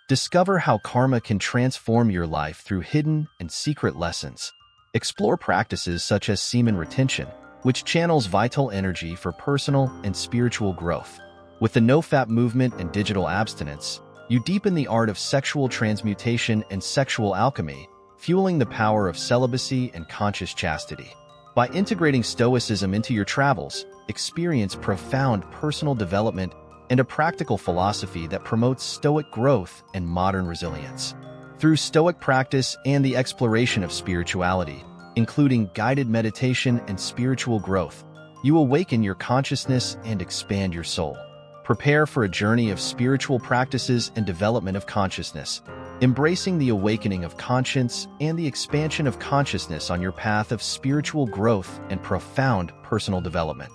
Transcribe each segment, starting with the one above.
Discover how karma can transform your life through hidden and secret lessons. Explore practices such as semen retention, which channels vital energy for personal and spiritual growth. With the NoFap movement and digital abstinence, you deepen the art of sexual transmutation and sexual alchemy, fueling the power of celibacy and conscious chastity. By integrating Stoicism into your travels, experience profound personal development and a practical philosophy that promotes Stoic growth and modern resilience. Through Stoic practice and the exploration of spirituality, including guided meditation and spiritual growth, you awaken your consciousness and expand your soul. Prepare for a journey of spiritual practices and development of consciousness, embracing the awakening of conscience and the expansion of consciousness on your path of spiritual growth and profound personal development.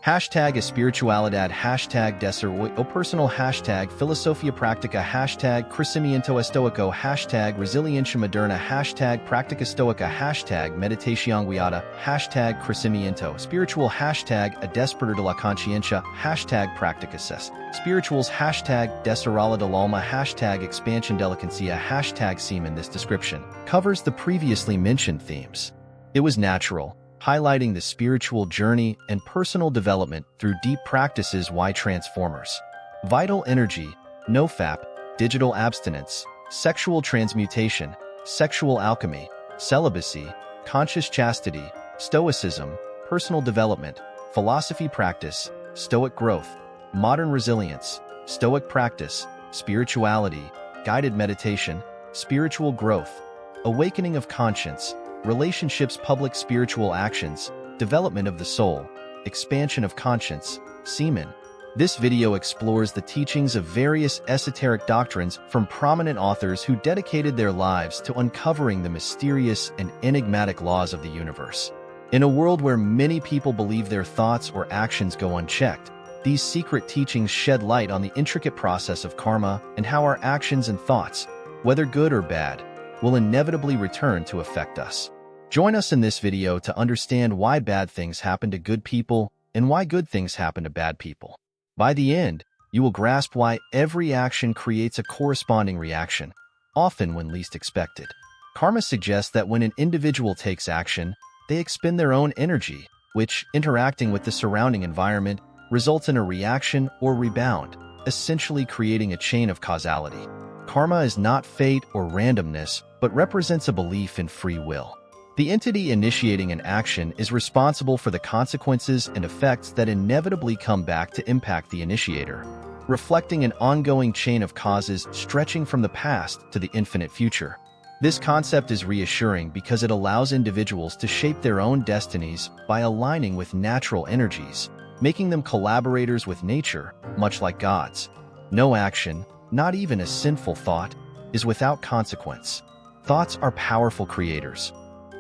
Hashtag espiritualidad, hashtag desarrollo personal, hashtag filosofia practica, hashtag crecimiento estoico, hashtag resiliencia moderna, hashtag practica stoica, hashtag meditación guiada, hashtag crecimiento spiritual, hashtag a despertar de la conciencia, hashtag practicases spirituals, hashtag desarrollo del alma, hashtag expansion delicancia, hashtag semen. This description covers the previously mentioned themes. It was natural, highlighting the spiritual journey and personal development through deep practices. Why transformers? Vital energy, NoFap, digital abstinence, sexual transmutation, sexual alchemy, celibacy, conscious chastity, stoicism, personal development, philosophy practice, Stoic growth, modern resilience, Stoic practice, spirituality, guided meditation, spiritual growth, awakening of conscience, relationships, public spiritual actions, development of the soul, expansion of conscience, semen. This video explores the teachings of various esoteric doctrines from prominent authors who dedicated their lives to uncovering the mysterious and enigmatic laws of the universe. In a world where many people believe their thoughts or actions go unchecked, these secret teachings shed light on the intricate process of karma and how our actions and thoughts, whether good or bad, will inevitably return to affect us. Join us in this video to understand why bad things happen to good people and why good things happen to bad people. By the end, you will grasp why every action creates a corresponding reaction, often when least expected. Karma suggests that when an individual takes action, they expend their own energy, which, interacting with the surrounding environment, results in a reaction or rebound, essentially creating a chain of causality. Karma is not fate or randomness, but represents a belief in free will. The entity initiating an action is responsible for the consequences and effects that inevitably come back to impact the initiator, reflecting an ongoing chain of causes stretching from the past to the infinite future. This concept is reassuring because it allows individuals to shape their own destinies by aligning with natural energies, making them collaborators with nature, much like gods. No action, not even a sinful thought, is without consequence. Thoughts are powerful creators.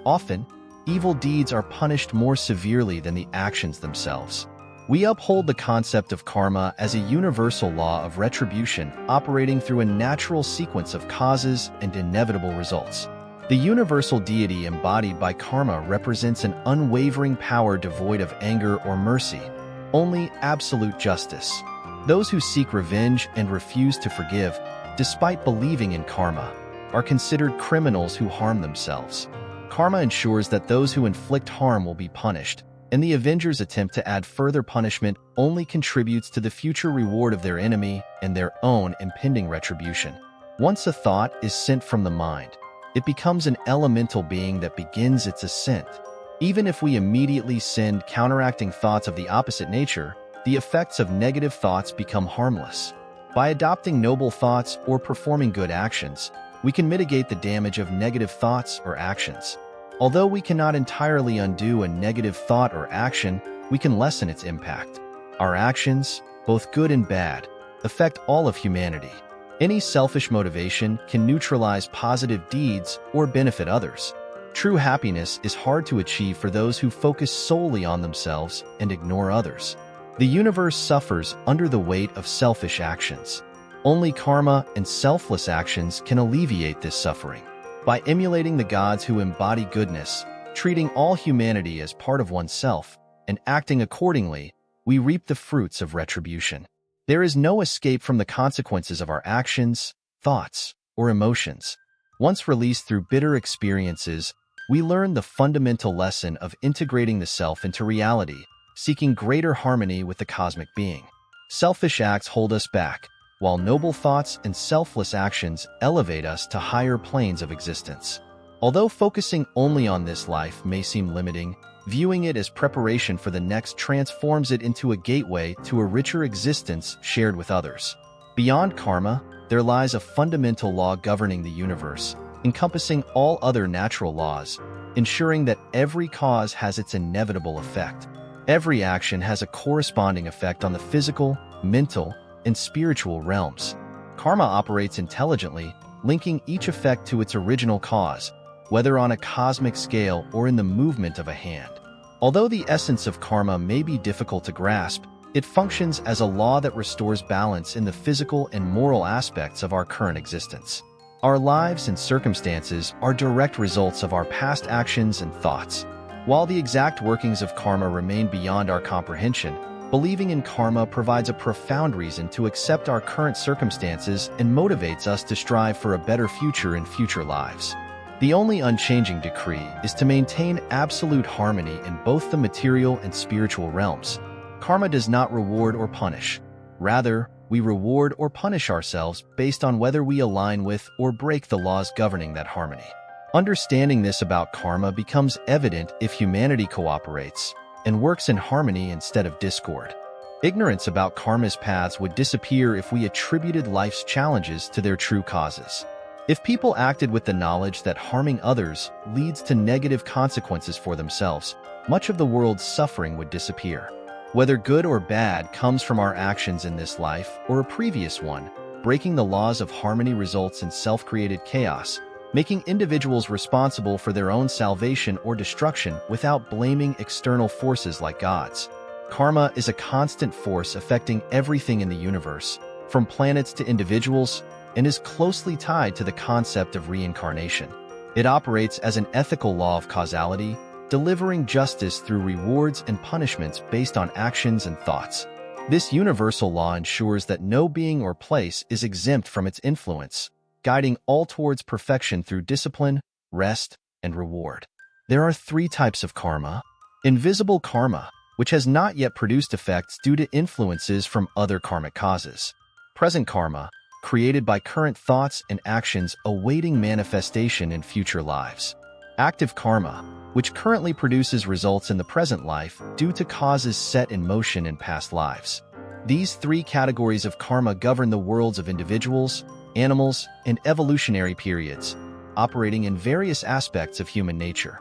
Often, evil deeds are punished more severely than the actions themselves. We uphold the concept of karma as a universal law of retribution operating through a natural sequence of causes and inevitable results. The universal deity embodied by karma represents an unwavering power devoid of anger or mercy, only absolute justice. Those who seek revenge and refuse to forgive, despite believing in karma, are considered criminals who harm themselves. Karma ensures that those who inflict harm will be punished, and the avenger's attempt to add further punishment only contributes to the future reward of their enemy and their own impending retribution. Once a thought is sent from the mind, it becomes an elemental being that begins its ascent. Even if we immediately send counteracting thoughts of the opposite nature, the effects of negative thoughts become harmless. By adopting noble thoughts or performing good actions, we can mitigate the damage of negative thoughts or actions. Although we cannot entirely undo a negative thought or action, we can lessen its impact. Our actions, both good and bad, affect all of humanity. Any selfish motivation can neutralize positive deeds or benefit others. True happiness is hard to achieve for those who focus solely on themselves and ignore others. The universe suffers under the weight of selfish actions. Only karma and selfless actions can alleviate this suffering. By emulating the gods who embody goodness, treating all humanity as part of oneself, and acting accordingly, we reap the fruits of retribution. There is no escape from the consequences of our actions, thoughts, or emotions. Once released through bitter experiences, we learn the fundamental lesson of integrating the self into reality, seeking greater harmony with the cosmic being. Selfish acts hold us back, while noble thoughts and selfless actions elevate us to higher planes of existence. Although focusing only on this life may seem limiting, viewing it as preparation for the next transforms it into a gateway to a richer existence shared with others. Beyond karma, there lies a fundamental law governing the universe, encompassing all other natural laws, ensuring that every cause has its inevitable effect. Every action has a corresponding effect on the physical, mental, and spiritual realms. Karma operates intelligently, linking each effect to its original cause, whether on a cosmic scale or in the movement of a hand. Although the essence of karma may be difficult to grasp, it functions as a law that restores balance in the physical and moral aspects of our current existence. Our lives and circumstances are direct results of our past actions and thoughts. While the exact workings of karma remain beyond our comprehension, believing in karma provides a profound reason to accept our current circumstances and motivates us to strive for a better future in future lives. The only unchanging decree is to maintain absolute harmony in both the material and spiritual realms. Karma does not reward or punish. Rather, we reward or punish ourselves based on whether we align with or break the laws governing that harmony. Understanding this about karma becomes evident if humanity cooperates and works in harmony instead of discord. Ignorance about karma's paths would disappear if we attributed life's challenges to their true causes. If people acted with the knowledge that harming others leads to negative consequences for themselves, much of the world's suffering would disappear. Whether good or bad comes from our actions in this life or a previous one, breaking the laws of harmony results in self-created chaos, making individuals responsible for their own salvation or destruction without blaming external forces like gods. Karma is a constant force affecting everything in the universe, from planets to individuals, and is closely tied to the concept of reincarnation. It operates as an ethical law of causality, delivering justice through rewards and punishments based on actions and thoughts. This universal law ensures that no being or place is exempt from its influence, guiding all towards perfection through discipline, rest, and reward. There are 3 types of karma. Invisible karma, which has not yet produced effects due to influences from other karmic causes. Present karma, created by current thoughts and actions awaiting manifestation in future lives. Active karma, which currently produces results in the present life due to causes set in motion in past lives. These 3 categories of karma govern the worlds of individuals, animals, and evolutionary periods, operating in various aspects of human nature: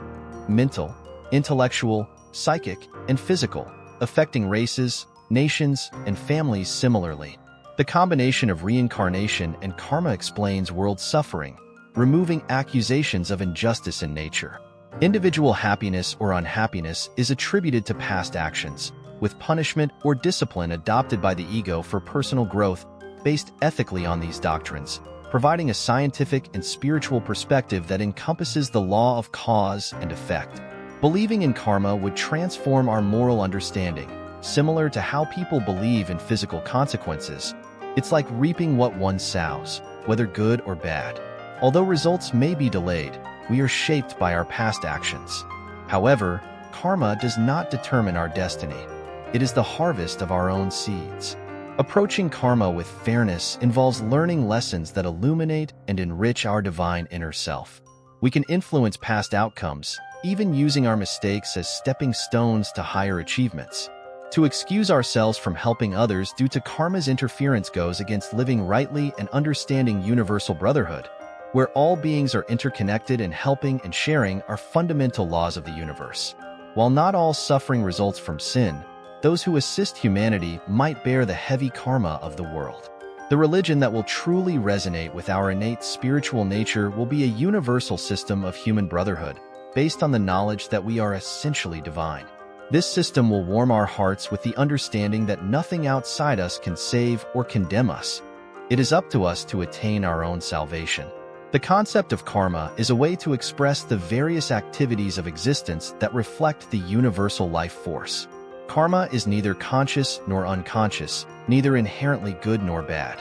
mental, intellectual, psychic, and physical, affecting races, nations, and families similarly. The combination of reincarnation and karma explains world suffering, removing accusations of injustice in nature. Individual happiness or unhappiness is attributed to past actions, with punishment or discipline adopted by the ego for personal growth based ethically on these doctrines, providing a scientific and spiritual perspective that encompasses the law of cause and effect. Believing in karma would transform our moral understanding, similar to how people believe in physical consequences. It's like reaping what one sows, whether good or bad. Although results may be delayed, we are shaped by our past actions. However, karma does not determine our destiny. It is the harvest of our own seeds. Approaching karma with fairness involves learning lessons that illuminate and enrich our divine inner self. We can influence past outcomes, even using our mistakes as stepping stones to higher achievements. To excuse ourselves from helping others due to karma's interference goes against living rightly and understanding universal brotherhood, where all beings are interconnected and helping and sharing are fundamental laws of the universe. While not all suffering results from sin, those who assist humanity might bear the heavy karma of the world. The religion that will truly resonate with our innate spiritual nature will be a universal system of human brotherhood, based on the knowledge that we are essentially divine. This system will warm our hearts with the understanding that nothing outside us can save or condemn us. It is up to us to attain our own salvation. The concept of karma is a way to express the various activities of existence that reflect the universal life force. Karma is neither conscious nor unconscious, neither inherently good nor bad.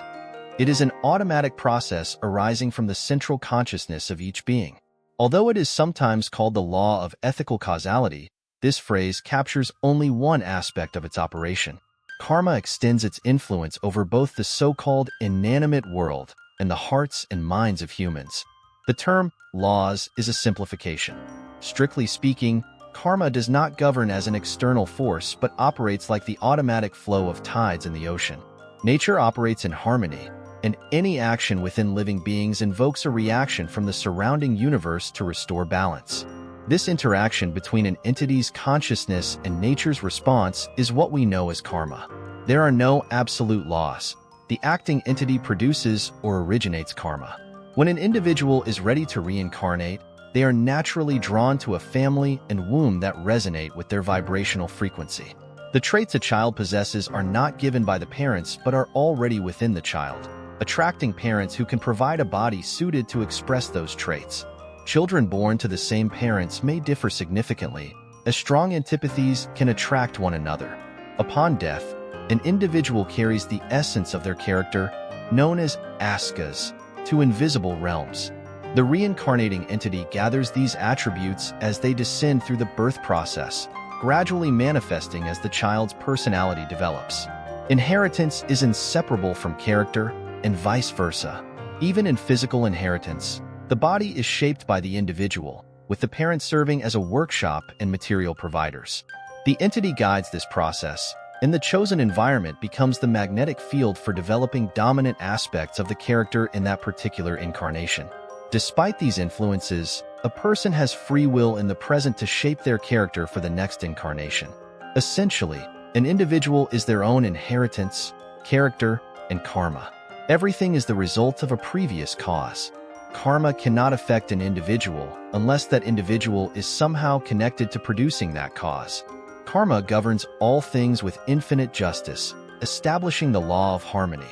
It is an automatic process arising from the central consciousness of each being. Although it is sometimes called the law of ethical causality, this phrase captures only one aspect of its operation. Karma extends its influence over both the so-called inanimate world and the hearts and minds of humans. The term laws is a simplification. Strictly speaking, karma does not govern as an external force but operates like the automatic flow of tides in the ocean. Nature operates in harmony, and any action within living beings invokes a reaction from the surrounding universe to restore balance. This interaction between an entity's consciousness and nature's response is what we know as karma. There are no absolute laws. The acting entity produces or originates karma. When an individual is ready to reincarnate, they are naturally drawn to a family and womb that resonate with their vibrational frequency. The traits a child possesses are not given by the parents but are already within the child, attracting parents who can provide a body suited to express those traits. Children born to the same parents may differ significantly, as strong antipathies can attract one another. Upon death, an individual carries the essence of their character, known as askas, to invisible realms. The reincarnating entity gathers these attributes as they descend through the birth process, gradually manifesting as the child's personality develops. Inheritance is inseparable from character, and vice versa. Even in physical inheritance, the body is shaped by the individual, with the parents serving as a workshop and material providers. The entity guides this process, and the chosen environment becomes the magnetic field for developing dominant aspects of the character in that particular incarnation. Despite these influences, a person has free will in the present to shape their character for the next incarnation. Essentially, an individual is their own inheritance, character, and karma. Everything is the result of a previous cause. Karma cannot affect an individual unless that individual is somehow connected to producing that cause. Karma governs all things with infinite justice, establishing the law of harmony.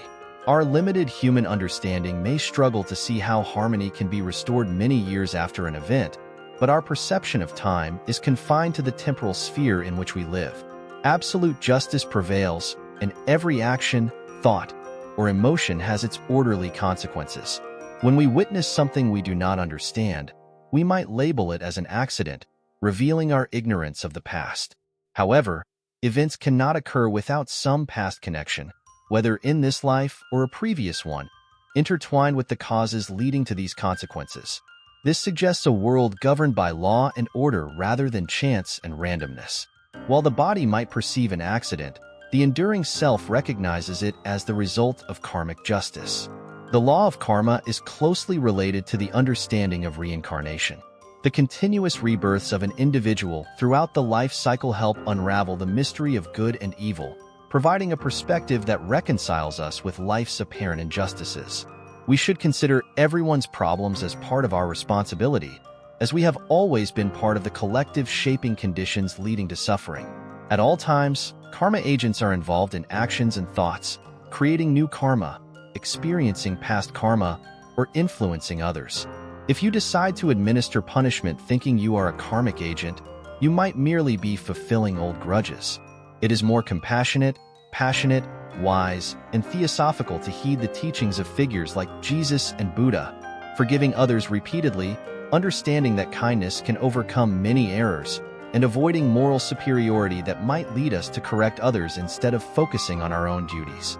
Our limited human understanding may struggle to see how harmony can be restored many years after an event, but our perception of time is confined to the temporal sphere in which we live. Absolute justice prevails, and every action, thought, or emotion has its orderly consequences. When we witness something we do not understand, we might label it as an accident, revealing our ignorance of the past. However, events cannot occur without some past connection, whether in this life or a previous one, intertwined with the causes leading to these consequences. This suggests a world governed by law and order rather than chance and randomness. While the body might perceive an accident, the enduring self recognizes it as the result of karmic justice. The law of karma is closely related to the understanding of reincarnation. The continuous rebirths of an individual throughout the life cycle help unravel the mystery of good and evil, providing a perspective that reconciles us with life's apparent injustices. We should consider everyone's problems as part of our responsibility, as we have always been part of the collective shaping conditions leading to suffering. At all times, karma agents are involved in actions and thoughts, creating new karma, experiencing past karma, or influencing others. If you decide to administer punishment thinking you are a karmic agent, you might merely be fulfilling old grudges. It is more compassionate, passionate, wise, and theosophical to heed the teachings of figures like Jesus and Buddha, forgiving others repeatedly, understanding that kindness can overcome many errors, and avoiding moral superiority that might lead us to correct others instead of focusing on our own duties.